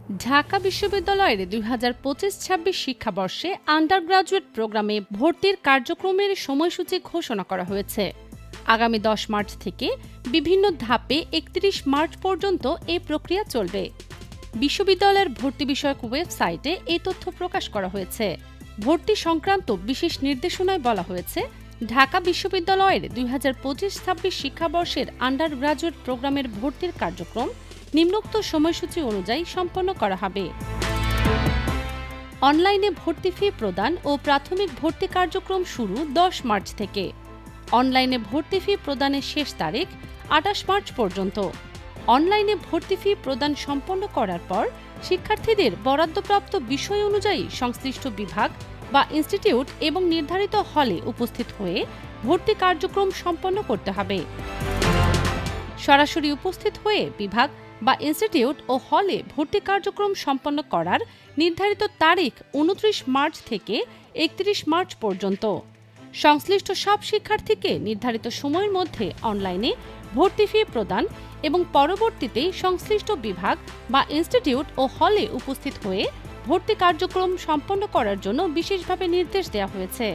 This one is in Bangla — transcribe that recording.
ঢাকা বিশ্ববিদ্যালয়ের ২০২৫-২৬ শিক্ষাবর্ষে আন্ডার গ্রাজুয়েট প্রোগ্রামে ভর্তির কার্যক্রমের সময়সূচি ঘোষণা করা হয়েছে। আগামী ১০ মার্চ থেকে বিভিন্ন ধাপে ৩১ মার্চ পর্যন্ত এই প্রক্রিয়া চলবে। বিশ্ববিদ্যালয়ের ভর্তি বিষয়ক ওয়েবসাইটে এই তথ্য প্রকাশ করা হয়েছে। ভর্তি সংক্রান্ত বিশেষ নির্দেশনায় বলা হয়েছে, ঢাকা বিশ্ববিদ্যালয়ের ২০২৫-২৬ শিক্ষাবর্ষের আন্ডার গ্রাজুয়েট প্রোগ্রামের ভর্তির কার্যক্রম নিম্নোক্ত সময়সূচি অনুযায়ী সম্পন্ন করা হবে। অনলাইনে ভর্তি ফি প্রদান ও প্রাথমিক ভর্তি কার্যক্রম শুরু ১০ মার্চ থেকে। অনলাইনে ভর্তি ফি প্রদানের শেষ তারিখ ২৮ মার্চ পর্যন্ত। অনলাইনে ভর্তি ফি প্রদান সম্পন্ন করার পর শিক্ষার্থীদের বরাদ্দপ্রাপ্ত বিষয় অনুযায়ী সংশ্লিষ্ট বিভাগ বা ইনস্টিটিউট এবং নির্ধারিত হলে উপস্থিত হয়ে ভর্তি কার্যক্রম সম্পন্ন করতে হবে। সরাসরি উপস্থিত হয়ে বিভাগ বা ইনস্টিটিউট ও হলে ভর্তি কার্যক্রম সম্পন্ন করার নির্ধারিত তারিখ ২৯ মার্চ থেকে ৩১ মার্চ পর্যন্ত। সংশ্লিষ্ট সব শিক্ষার্থীকে নির্ধারিত সময়ের মধ্যে অনলাইনে ভর্তি ফি প্রদান এবং পরবর্তীতে সংশ্লিষ্ট বিভাগ বা ইনস্টিটিউট ও হলে উপস্থিত হয়ে ভর্তি কার্যক্রম সম্পন্ন করার জন্য বিশেষভাবে নির্দেশ দেওয়া হয়েছে।